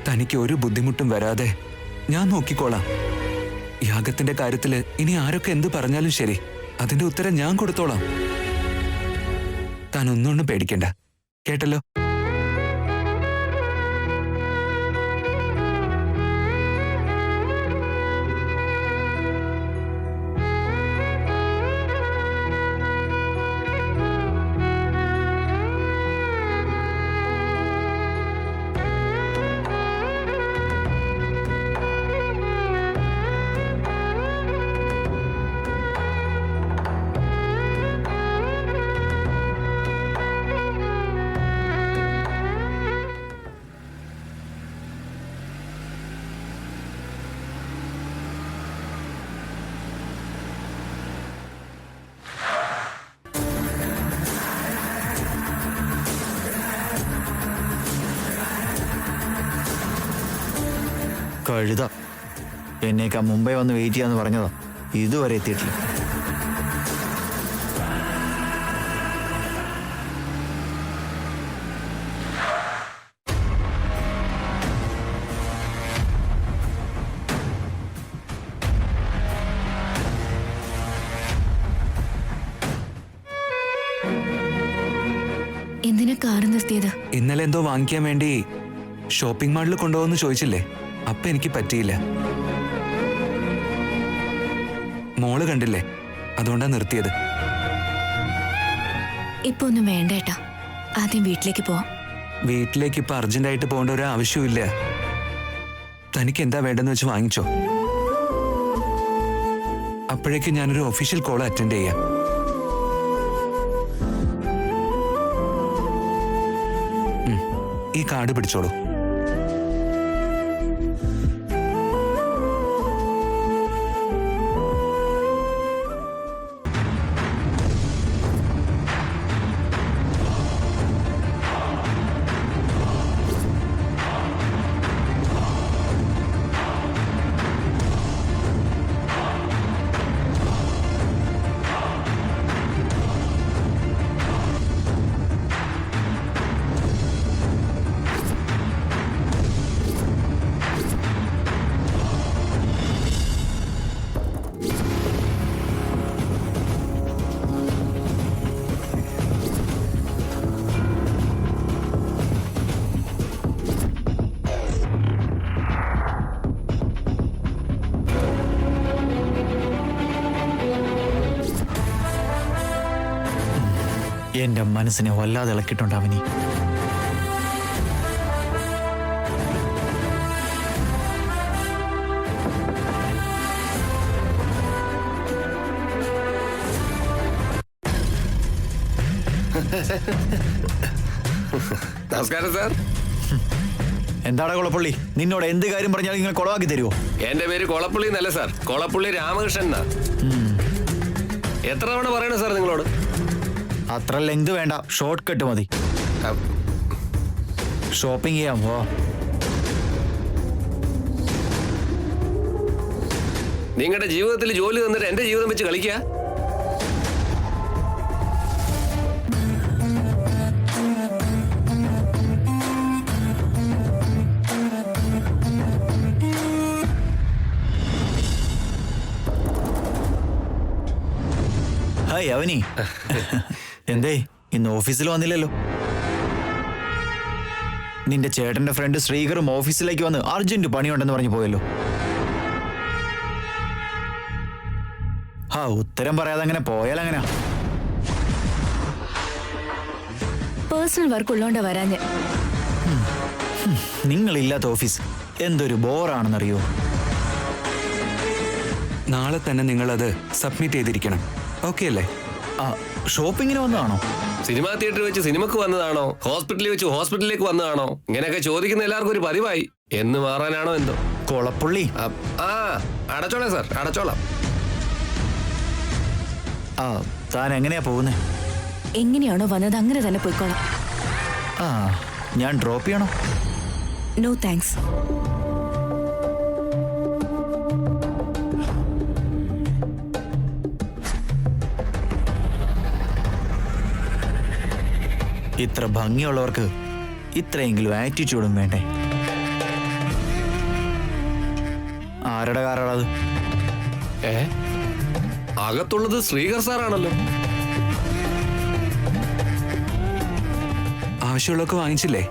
തനിക്ക് ഒരു ബുദ്ധിമുട്ടും വരാതെ ഞാൻ നോക്കിക്കോളാം. യാഗത്തിന്റെ കാര്യത്തില് ഇനി ആരൊക്കെ എന്ത് പറഞ്ഞാലും ശരി, അതിന്റെ ഉത്തരം ഞാൻ കൊടുത്തോളാം. താൻ ഒന്നുകൊണ്ടും പേടിക്കണ്ട, കേട്ടല്ലോ? കഴുത എന്നേക്കാ മുംബൈ വന്ന് വെയിറ്റ് ചെയ്യാന്ന് പറഞ്ഞതാ, ഇതുവരെ എത്തിയിട്ടില്ല. എന്തിനാ കാറ് നിർത്തിയത്? ഇന്നലെ എന്തോ വാങ്ങിക്കാൻ വേണ്ടി ഷോപ്പിംഗ് മാളിൽ കൊണ്ടുപോകുന്നു ചോദിച്ചില്ലേ, അപ്പൊ എനിക്ക് പറ്റിയില്ല. മോള് കണ്ടില്ലേ, അതുകൊണ്ടാ നിർത്തിയത്. ഇപ്പൊ ഒന്നും വേണ്ട ഏട്ടാ, ആദ്യം വീട്ടിലേക്ക് പോവാം. വീട്ടിലേക്ക് ഇപ്പൊ അർജന്റായിട്ട് പോകേണ്ട ഒരു ആവശ്യമില്ല. തനിക്ക് എന്താ വേണ്ടെന്ന് വെച്ച് വാങ്ങിച്ചോ. അപ്പോഴേക്കും ഞാനൊരു ഒഫീഷ്യൽ കോൾ അറ്റൻഡ് ചെയ്യാം. ഈ കാർഡ് പിടിച്ചോളൂ. എന്റെ മനസ്സിനെ വല്ലാതെ ഇളക്കിയിട്ടുണ്ട് അവനി. നമസ്കാരം സാർ. എന്താടാ കൊളപ്പള്ളി, നിന്നോട് എന്ത് കാര്യം പറഞ്ഞാലും നിങ്ങൾ കൊളവാക്കി തരുമോ? എന്റെ പേര് കൊളപ്പള്ളി എന്നല്ല സാർ, കൊളപ്പള്ളി രാമകൃഷ്ണൻ എന്നാ. എത്ര തവണ പറയണ സാർ നിങ്ങളോട്? അത്ര ലെങ്ത് വേണ്ട, ഷോർട്ട് കട്ട് മതി. ഷോപ്പിംഗ് ചെയ്യാം പോ. നിങ്ങളുടെ ജീവിതത്തിൽ ജോലി തന്നിട്ട് എന്റെ ജീവിതം വെച്ച് കളിക്കുക. ഹായ് അവനി, എന്തേ ഇന്ന് ഓഫീസിൽ വന്നില്ലല്ലോ? നിന്റെ ചേട്ടന്റെ ഫ്രണ്ട് ശ്രീകറും ഓഫീസിലേക്ക് വന്ന് അർജന്റ് പണിയുണ്ടെന്ന് പറഞ്ഞു പോയല്ലോ. ഉത്തരം പറയാതെ അങ്ങനെ പോയാൽ അങ്ങനെ പേഴ്സണൽ വർക്ക് ഉള്ളോണ്ട വരാഞ്ഞ്. നിങ്ങളില്ലാത്ത ഓഫീസ് എന്തൊരു ബോറാണെന്നറിയോ? നാളെ തന്നെ നിങ്ങളത് സബ്മിറ്റ് ചെയ്തിരിക്കണം. ഓക്കെ അല്ലേ? ഷോപ്പിങ്ങിന് വന്നതാണോ? സിനിമാ തിയേറ്ററിൽ വെച്ച് സിനിമക്ക് വന്നതാണോ, ഹോസ്പിറ്റലിൽ വെച്ച് ഹോസ്പിറ്റലിലേക്ക് വന്നതാണോ? ഇങ്ങനെയൊക്കെ ചോദിക്കുന്ന എല്ലാവർക്കും ഒരു പതിവായി. എന്ന് മാറാനാണോ എന്തോ. കൊളപ്പുള്ളി, അടച്ചോളാം സാർ, അടച്ചോളാം. താൻ എങ്ങനെയാ പോകുന്നേ? എങ്ങനെയാണോ വന്നത് അങ്ങനെ തന്നെ പോയിക്കോളാം. ഞാൻ ഡ്രോപ്പ് ചെയ്യണോ? No thanks. ഇത്ര ഭംഗിയുള്ളവർക്ക് ഇത്രയെങ്കിലും ആറ്റിറ്റ്യൂഡും വേണ്ടേ? ആരുടെ കാറാണത്? ഏ അകത്തുള്ളത് ശ്രീകർ സാറാണല്ലോ. ആവശ്യമുള്ളതൊക്കെ വാങ്ങിച്ചില്ലേ?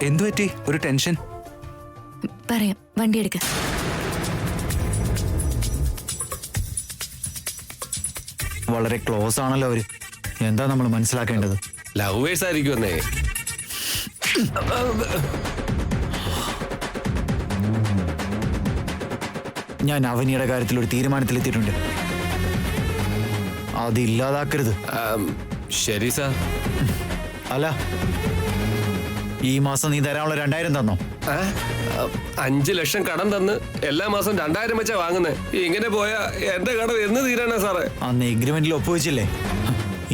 എന്തു പറ്റി ഒരു ടെൻഷൻ? പറയാം, വണ്ടി എടുക്ക. വളരെ ക്ലോസ് ആണല്ലോ അവര്. എന്താ നമ്മൾ മനസ്സിലാക്കേണ്ടത്? ലവേഴ്സ് ആയിരിക്കുമെന്നേ. ഞാൻ അവനിയുടെ കാര്യത്തിൽ ഒരു തീരുമാനത്തിലെത്തിയിട്ടുണ്ട്. അതില്ലാതാക്കരുത്. ശരി സാർ. അല്ല, ഈ മാസം നീ തരാനുള്ള 2000 തന്നോ? 5 ലക്ഷം കടം തന്ന് എല്ലാ മാസം 2000 വെച്ചാ വാങ്ങുന്നത്. ഇങ്ങനെ പോയാ എന്റെ കടം എന്ന് തീരാനാ സാറേ? അന്ന് എഗ്രിമെന്റിൽ ഒപ്പുവെച്ചില്ലേ?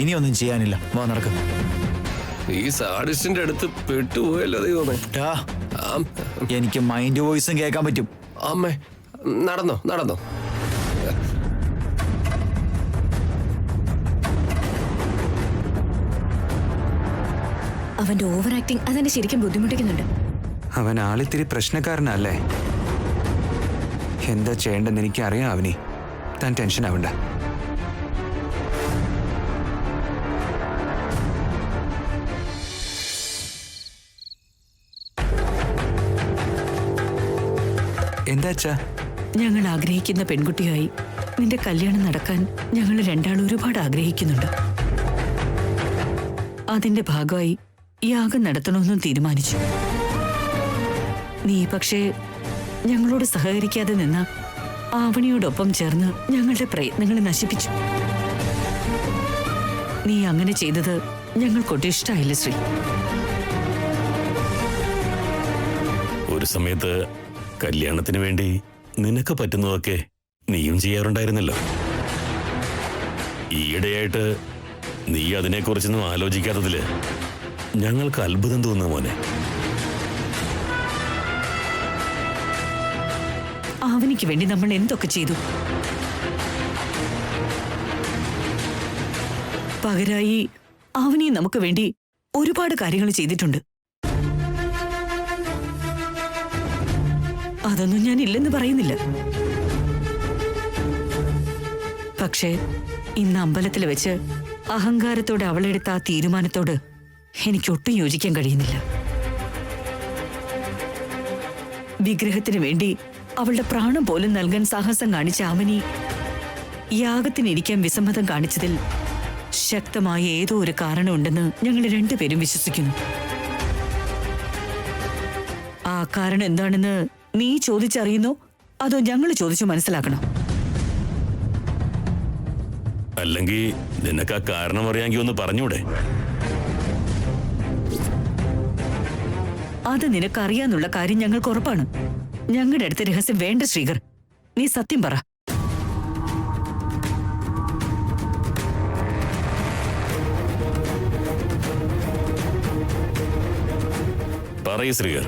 ഇനിയൊന്നും ചെയ്യാനില്ല. വാ, നടക്ക്. ഈ സാഡിസ്റ്റിന്റെ അടുത്ത് പെട്ടുപോയല്ലോ ദൈവമേ. ടാ, എനിക്ക് മൈൻഡ് വോയിസും കേൾക്കാൻ പറ്റും. അമ്മേ, നടന്നോ നടന്നോ. അവന്റെ ഓവർ ആക്ടിങ് അതെന്നെ ശരിക്കും ബുദ്ധിമുട്ടിക്കുന്നുണ്ട്. അവൻ ആളിത്തിരി പ്രശ്നക്കാരനല്ലേ? എന്താ ചെയ്യേണ്ടെന്ന് എനിക്കറിയാം അവനി. താൻ ടെൻഷൻ ആവണ്ട. എന്താ അച്ഛാ? ഞങ്ങൾ ആഗ്രഹിക്കുന്ന പെൺകുട്ടിയായി നിന്റെ കല്യാണം നടക്കാൻ ഞങ്ങൾ രണ്ടാളും ഒരുപാട് ആഗ്രഹിക്കുന്നുണ്ട്. അതിന്റെ ഭാഗമായി യാഗം നടത്തണമെന്നും തീരുമാനിച്ചു. നീ പക്ഷേ ഞങ്ങളോട് സഹകരിക്കാതെ നിന്ന ആവണിയോടൊപ്പം ചേർന്ന് ഞങ്ങളുടെ പ്രയത്നങ്ങളെ നശിപ്പിച്ചു. നീ അങ്ങനെ ചെയ്തത് ഞങ്ങൾക്കൊട്ടും ഇഷ്ടമായില്ല ശ്രീ. ഒരു സമയത്ത് കല്യാണത്തിന് വേണ്ടി നിനക്ക് പറ്റുന്നതൊക്കെ നീയും ചെയ്യാറുണ്ടായിരുന്നല്ലോ. ഈയിടെയായിട്ട് നീ അതിനെക്കുറിച്ചൊന്നും ആലോചിക്കാത്തതില് ഞങ്ങൾക്ക് അത്ഭുതം തോന്നുന്നു മോനെ. ആവണിക്ക് വേണ്ടി നമ്മൾ എന്തൊക്കെ ചെയ്തു? പകരായി ആവണി നമുക്ക് വേണ്ടി ഒരുപാട് കാര്യങ്ങൾ ചെയ്തിട്ടുണ്ട്. അതൊന്നും ഞാൻ ഇല്ലെന്ന് പറയുന്നില്ല. പക്ഷേ ഇന്ന് അമ്പലത്തിൽ വെച്ച് അഹങ്കാരത്തോടെ അവളെടുത്ത ആ തീരുമാനത്തോട് എനിക്കൊട്ടും യോജിക്കാൻ കഴിയുന്നില്ല. വിഗ്രഹത്തിന് വേണ്ടി അവളുടെ പ്രാണം പോലും നൽകാൻ സാഹസം കാണിച്ച ആവനി യാഗത്തിനിരിക്കാൻ വിസമ്മതം കാണിച്ചതിൽ ശക്തമായ ഏതോ ഒരു കാരണമുണ്ടെന്ന് ഞങ്ങൾ രണ്ടുപേരും വിശ്വസിക്കുന്നു. ആ കാരണം എന്താണെന്ന് നീ ചോദിച്ചറിയുന്നോ അതോ ഞങ്ങൾ ചോദിച്ചു മനസ്സിലാക്കണോ? അല്ലെങ്കിൽ നിനക്ക് ആ കാരണം അറിയാമെങ്കിൽ ഒന്ന് പറഞ്ഞൂടെ? അത് നിനക്കറിയാന്നുള്ള കാര്യം ഞങ്ങൾക്ക് ഉറപ്പാണ്. ഞങ്ങളുടെ അടുത്ത് രഹസ്യം വേണ്ട ശ്രീകർ. നീ സത്യം പറ. പറയൂ ശ്രീകർ.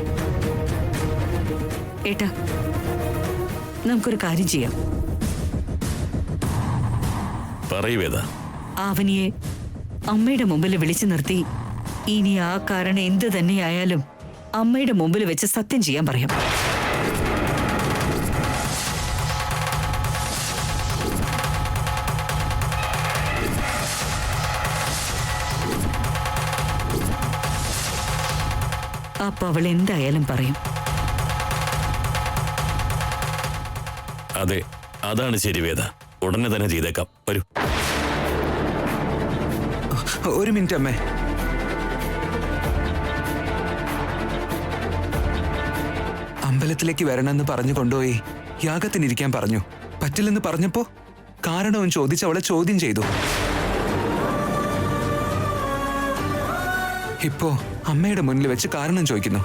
ഏട്ടാ, നമുക്കൊരു കാര്യം ചെയ്യാം. പറയൂ വേദ. ആവനിയെ അമ്മയുടെ മുമ്പിൽ വിളിച്ചു നിർത്തി ഇനി ആ കാരണം എന്ത് തന്നെയായാലും അമ്മയുടെ മുമ്പിൽ വെച്ച് സത്യം ചെയ്യാൻ പറയാം. അപ്പൊ അവൾ എന്തായാലും പറയും. അതെ, അതാണ് ശരി വേദ. ഉടനെ തന്നെ ചെയ്തേക്കാം. വരൂ. ഒരു മിനിറ്റ് അമ്മേ. അമ്പലത്തിലേക്ക് വരണമെന്ന് പറഞ്ഞു കൊണ്ടുപോയി യാഗത്തിനിരിക്കാൻ പറഞ്ഞു. പറ്റില്ലെന്ന് പറഞ്ഞപ്പോ കാരണവും ചോദിച്ച് അവളെ ചോദ്യം ചെയ്തു. ഇപ്പോ അമ്മയുടെ മുന്നിൽ വെച്ച് കാരണം ചോദിക്കുന്നു.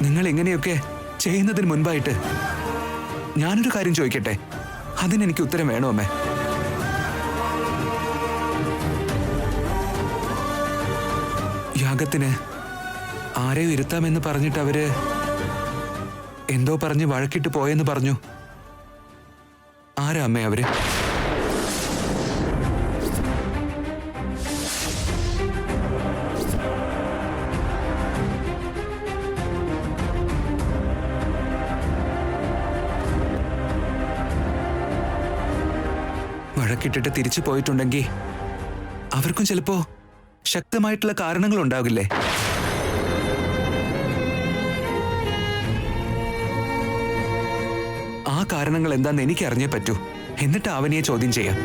നിങ്ങൾ ഇങ്ങനെയൊക്കെ ചെയ്യുന്നതിന് മുൻപായിട്ട് ഞാനൊരു കാര്യം ചോദിക്കട്ടെ? അതിനെനിക്ക് ഉത്തരം വേണോ അമ്മേ? യാഗത്തിന് ആരെയോ ഇരുത്താമെന്ന് പറഞ്ഞിട്ട് അവര് എന്തോ പറഞ്ഞ് വഴക്കിട്ട് പോയെന്ന് പറഞ്ഞു. ആരാ അമ്മേ അവര്? വഴക്കിട്ടിട്ട് തിരിച്ചു പോയിട്ടുണ്ടെങ്കിൽ അവർക്കും ചിലപ്പോ ശക്തമായിട്ടുള്ള കാരണങ്ങൾ ഉണ്ടാകില്ലേ? ആ കാരണങ്ങൾ എന്താന്ന് എനിക്ക് അറിഞ്ഞേ പറ്റൂ. എന്നിട്ട് അവനെ ചോദ്യം ചെയ്യാം.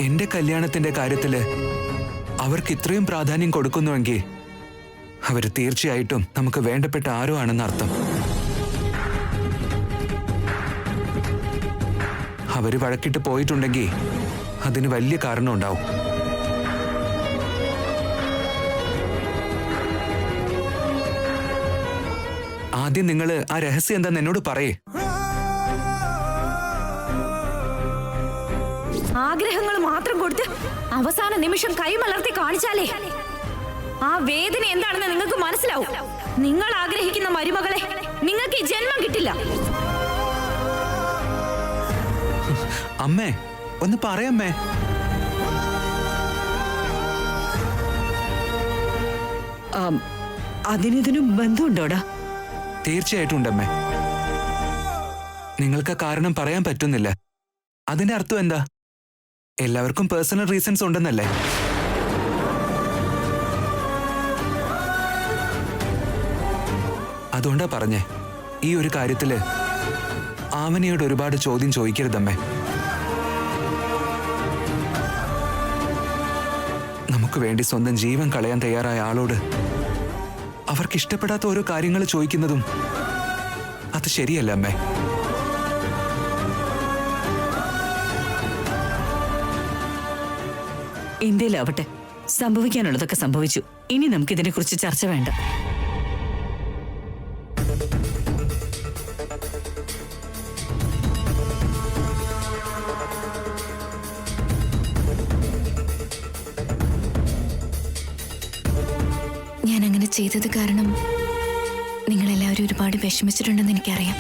എന്റെ കല്യാണത്തിന്റെ കാര്യത്തില് അവർക്ക് ഇത്രയും പ്രാധാന്യം കൊടുക്കുന്നുവെങ്കിൽ അവര് തീർച്ചയായിട്ടും നമുക്ക് വേണ്ടപ്പെട്ട ആരോ ആണെന്ന് അർത്ഥം. അവര് വഴക്കിട്ട് പോയിട്ടുണ്ടെങ്കിൽ അതിന് വലിയ കാരണം ഉണ്ടാവും. ആദ്യം നിങ്ങള് ആ രഹസ്യം എന്താന്ന് എന്നോട് പറയേ. ആഗ്രഹങ്ങൾ മാത്രം കൊടുത്ത് അവസാന നിമിഷം കൈമലർത്തി കാണിച്ചാലേ ആ വേദന എന്താണെന്ന് നിങ്ങൾക്ക് മനസ്സിലാവും. നിങ്ങൾ ആഗ്രഹിക്കുന്ന മരുമകളെ നിങ്ങൾക്ക് ഈ ജന്മം കിട്ടില്ല. അമ്മേ, ഒന്ന് പറയമ്മേ. അതിനിതിനും ബന്ധമുണ്ടോടാ? തീർച്ചയായിട്ടും ഉണ്ടമ്മേ. നിങ്ങൾക്ക് ആ കാരണം പറയാൻ പറ്റുന്നില്ല. അതിന്റെ അർത്ഥം എന്താ? എല്ലാവർക്കും പേഴ്സണൽ റീസൺസ് ഉണ്ടെന്നല്ലേ? അതുകൊണ്ടാ പറഞ്ഞേ, ഈ ഒരു കാര്യത്തില് ആവനിയോട് ഒരുപാട് ചോദ്യം ചോദിക്കരുതമ്മേ. നമുക്ക് വേണ്ടി സ്വന്തം ജീവൻ കളയാൻ തയ്യാറായ ആളോട് അവർക്ക് ഇഷ്ടപ്പെടാത്ത ഓരോ കാര്യങ്ങൾ ചോദിക്കുന്നതും അത് ശരിയല്ല അമ്മേ. ഇന്ത്യയിലാവട്ടെ, സംഭവിക്കാനുള്ളതൊക്കെ സംഭവിച്ചു. ഇനി നമുക്കിതിനെ കുറിച്ച് ചർച്ച വേണ്ട. ഞാൻ അങ്ങനെ ചെയ്തത് കാരണം നിങ്ങളെല്ലാവരും ഒരുപാട് വിഷമിച്ചിട്ടുണ്ടെന്ന് എനിക്കറിയാം.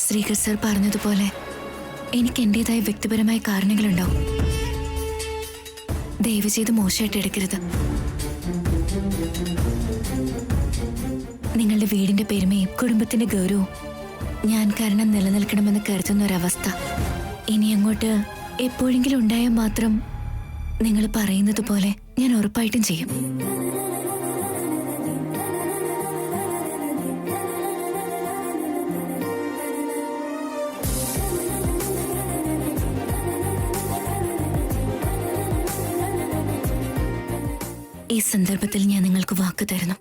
ശ്രീകർ സർ പറഞ്ഞതുപോലെ എനിക്ക് എന്റേതായ വ്യക്തിപരമായ കാരണങ്ങളുണ്ടാവും. ദയവ് ചെയ്ത് മോശമായിട്ട് എടുക്കരുത്. നിങ്ങളുടെ വീടിന്റെ പെരുമയും കുടുംബത്തിന്റെ ഗൗരവവും ഞാൻ കാരണം നിലനിൽക്കണമെന്ന് കരുതുന്ന ഒരവസ്ഥ ഇനി അങ്ങോട്ട് എപ്പോഴെങ്കിലും ഉണ്ടായാൽ മാത്രം നിങ്ങൾ പറയുന്നത് പോലെ ഞാൻ ഉറപ്പായിട്ടും ചെയ്യും. ഈ സന്ദർഭത്തിൽ ഞാൻ നിങ്ങൾക്ക് വാക്ക് തരുന്നു.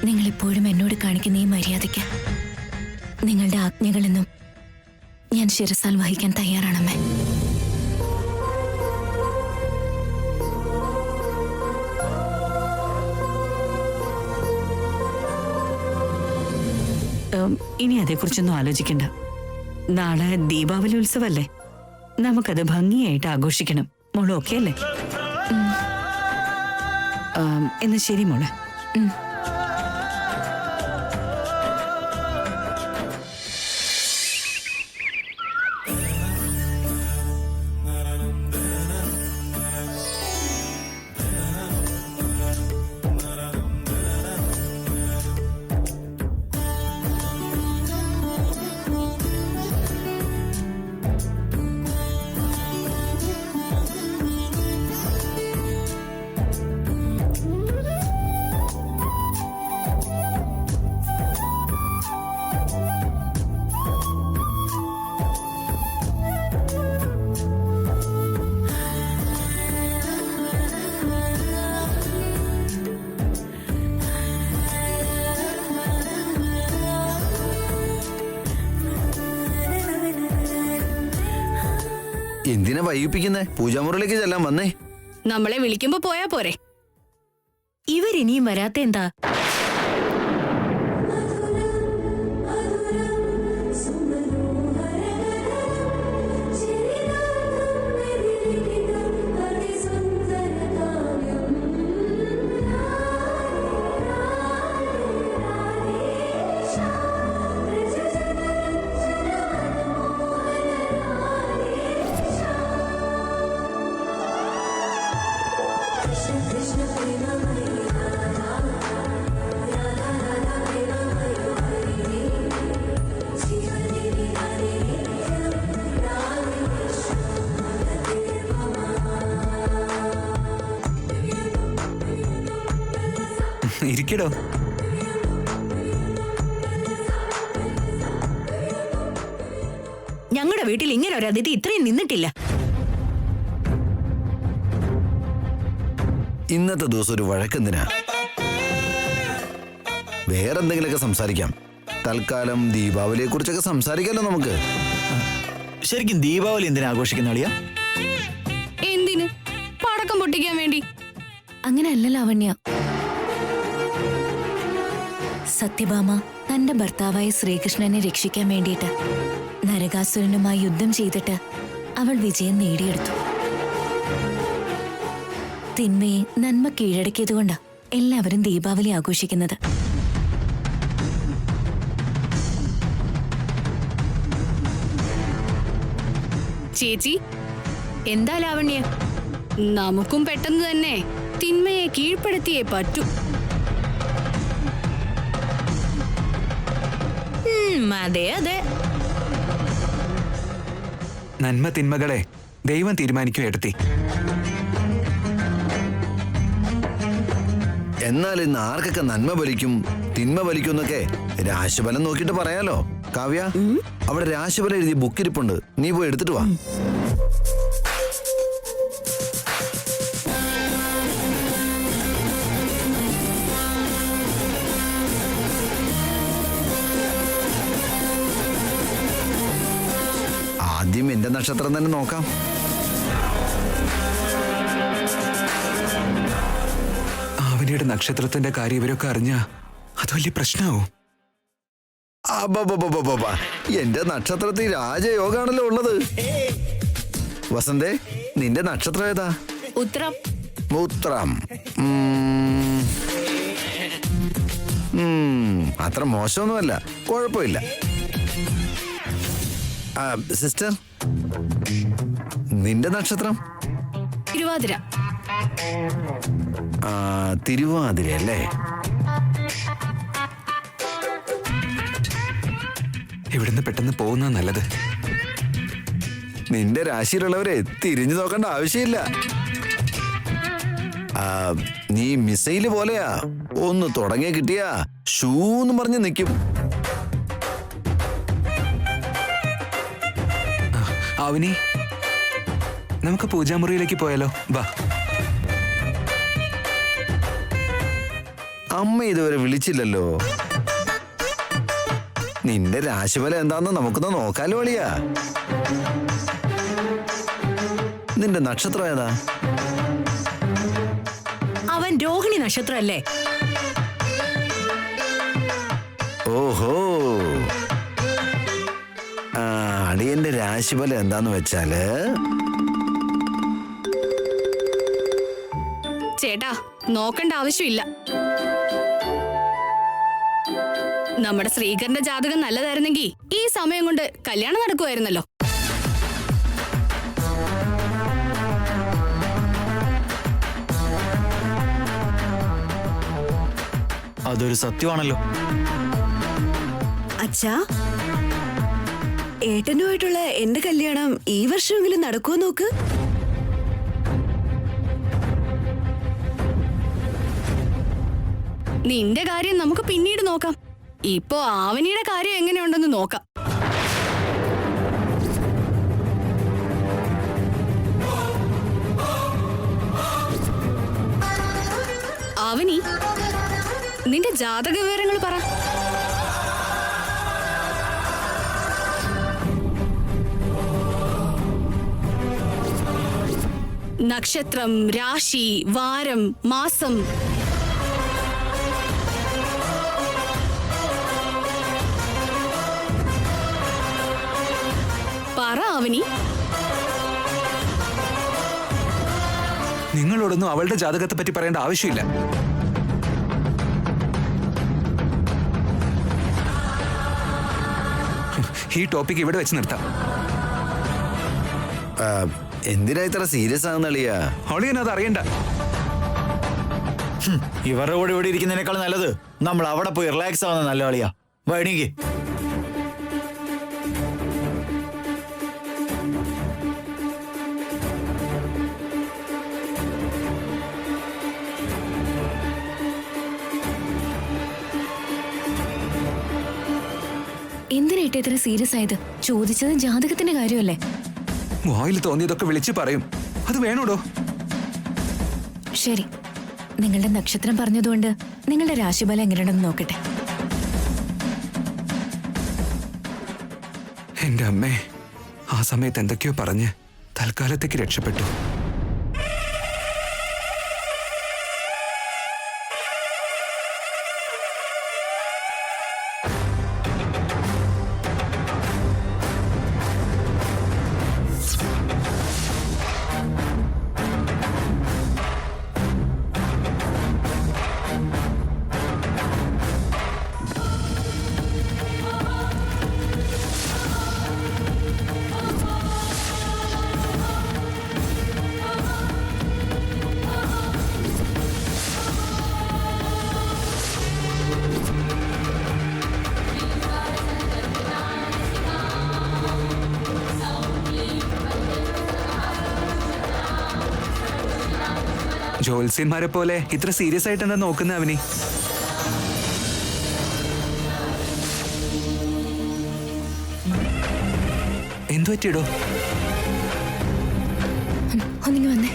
നിങ്ങളിപ്പോഴും എന്നോട് കാണിക്കുന്ന ഈ മര്യാദയ്ക്ക് നിങ്ങളുടെ ആജ്ഞകളെന്നും ഞാൻ ശിരസാൽ വഹിക്കാൻ തയ്യാറാണമ്മേ. ഇനി അതേക്കുറിച്ചൊന്നും ആലോചിക്കണ്ട. നാളെ ദീപാവലി ഉത്സവല്ലേ, നമുക്കത് ഭംഗിയായിട്ട് ആഘോഷിക്കണം. മോള് ഓക്കെ അല്ലേ? എന്നാ ശരി മോളെ. എന്തിനാ വൈകിപ്പിക്കുന്നേ? പൂജാമുറിയിലേക്ക് ചെല്ലാൻ വന്നേ. നമ്മളെ വിളിക്കുമ്പോ പോയാ പോരെ? ഇവരിനിയും വരാത്ത എന്താ? ഇരിക്കടോ. ഞങ്ങളുടെ വീട്ടിൽ ഇങ്ങനെ ഒരു അതിഥി ഇത്രയും നിന്നിട്ടില്ല. ഇന്നത്തെ ദിവസം ഒരു വഴക്കെന്തിനാ? വേറെന്തെങ്കിലുമൊക്കെ സംസാരിക്കാം. തൽക്കാലം ദീപാവലിയെ കുറിച്ചൊക്കെ സംസാരിക്കാമല്ലോ നമുക്ക്. ശരിക്കും ദീപാവലി എന്തിനാ ആഘോഷിക്കുന്ന അളിയ? എന്തിന്? പടക്കം പൊട്ടിക്കാൻ വേണ്ടി. അങ്ങനെ അല്ല ലാവണ്യ. സത്യഭാമ തന്റെ ഭർത്താവായ ശ്രീകൃഷ്ണനെ രക്ഷിക്കാൻ വേണ്ടിയിട്ട് നരകാസുരനുമായി യുദ്ധം ചെയ്തിട്ട് അവൾ വിജയം നേടിയെടുത്തു. തിന്മയെ നന്മ കീഴടക്കിയതുകൊണ്ടാ എല്ലാവരും ദീപാവലി ആഘോഷിക്കുന്നത്. ചേച്ചി, എന്താ ലാവണ്യ? നമുക്കും പെട്ടെന്ന് തന്നെ തിന്മയെ കീഴ്പ്പെടുത്തിയേ പറ്റൂ. അതെ അതെ. നന്മ തിന്മകളെ ദൈവം തീരുമാനിക്കും എടുത്തി. എന്നാൽ ഇന്ന് ആർക്കൊക്കെ നന്മ ഫലിക്കും തിന്മ ഫലിക്കും എന്നൊക്കെ രാശിഫലം നോക്കിയിട്ട് പറയാലോ. കാവ്യ, അവിടെ രാശിഫലം എഴുതിയ ബുക്കിരിപ്പുണ്ട്, നീ പോയി എടുത്തിട്ട് വാ. ആദ്യം എന്റെ നക്ഷത്രം തന്നെ നോക്കാം. ആവനിയുടെ നക്ഷത്രത്തിന്റെ കാര്യം ഇവരൊക്കെ അറിഞ്ഞാ അത് വലിയ പ്രശ്നമാവും. എന്റെ നക്ഷത്രത്തിൽ രാജയോഗാണല്ലോ ഉള്ളത്. വസന്തേ, നിന്റെ നക്ഷത്രം ഏതാ? ഉത്തരം. ഉത്രം. അത്ര മോശമൊന്നുമല്ല, കുഴപ്പമില്ല. സിസ്റ്റർ, നിന്റെ നക്ഷത്രം? തിരുവാതിര. തിരുവാതിര അല്ലേ? ഇവിടുന്ന് പെട്ടെന്ന് പോകുന്ന നല്ലത്. നിന്റെ രാശിയിലുള്ളവരെ തിരിഞ്ഞു നോക്കേണ്ട ആവശ്യമില്ല. നീ മിസൈല് പോലെയാ, ഒന്ന് തുടങ്ങി കിട്ടിയാ ഷൂന്ന് പറഞ്ഞ് നിൽക്കും. ആവനി, നമുക്ക് പൂജാമുറിയിലേക്ക് പോയാലോ? വാ. അമ്മ ഇതുവരെ വിളിച്ചില്ലല്ലോ. നിന്റെ രാശിഫലം എന്താന്ന് നമുക്കൊന്ന് നോക്കാലോ അളിയാ. നിന്റെ നക്ഷത്രം ഏതാ? അവൻ രോഹിണി നക്ഷത്രമല്ലേ? ഓഹോ, അളിയന്റെ രാശിഫലം എന്താന്ന് വെച്ചാല്, ചേട്ടാ, നോക്കണ്ട ആവശ്യമില്ല. നമ്മുടെ ശ്രീകരന്റെ ജാതകം നല്ലതായിരുന്നെങ്കിൽ ഈ സമയം കൊണ്ട് കല്യാണം നടക്കുമായിരുന്നല്ലോ. അതൊരു സത്യമാണല്ലോ. അച്ഛാ, ഏട്ടനുമായിട്ടുള്ള എന്റെ കല്യാണം ഈ വർഷമെങ്കിലും നടക്കുമോ നോക്ക്. നിന്റെ കാര്യം നമുക്ക് പിന്നീട് നോക്കാം. ഇപ്പോ ആവനിയുടെ കാര്യം എങ്ങനെയുണ്ടെന്ന് നോക്കാം. ആവനി, നിന്റെ ജാതക വിവരങ്ങൾ പറ. നക്ഷത്രം, രാശി, വാരം, മാസം. പറ ആവനി. നിങ്ങളോടൊന്നും അവളുടെ ജാതകത്തെ പറ്റി പറയേണ്ട ആവശ്യമില്ല. ഈ ടോപ്പിക് ഇവിടെ വെച്ച് നിർത്താം. എന്തിനാ ഇത്ര സീരിയസ് ആകുന്ന അളിയാ? അളിയനത് അറിയണ്ട. ഇവരുടെ കൂടെ ഇവിടെ ഇരിക്കുന്നതിനേക്കാൾ നല്ലത് നമ്മൾ അവിടെ പോയി റിലാക്സ് ആവുന്ന നല്ല കളിയാ. വൈകിക്ക്. എന്തിനായിട്ട് ഇത്ര സീരിയസ് ആയത്? ചോദിച്ചത് ജാതകത്തിന്റെ കാര്യമല്ലേ? വായിൽ തോന്നിയതൊക്കെ വിളിച്ചു പറയും. അത് വേണോടോ? ശരി, നിങ്ങളുടെ നക്ഷത്രം പറഞ്ഞതുകൊണ്ട് നിങ്ങളുടെ രാശിഫലം എങ്ങനെയുണ്ടെന്ന് നോക്കട്ടെ. എന്റെ അമ്മേ, ആ സമയത്ത് എന്തൊക്കെയോ പറഞ്ഞ് തൽക്കാലത്തേക്ക് രക്ഷപ്പെട്ടു. ജോത്സ്യന്മാരെ പോലെ ഇത്ര സീരിയസ് ആയിട്ട് എന്താ നോക്കുന്ന അവനി? എന്തു പറ്റിയിടോ? ഒന്നിങ്ങി വന്നേ.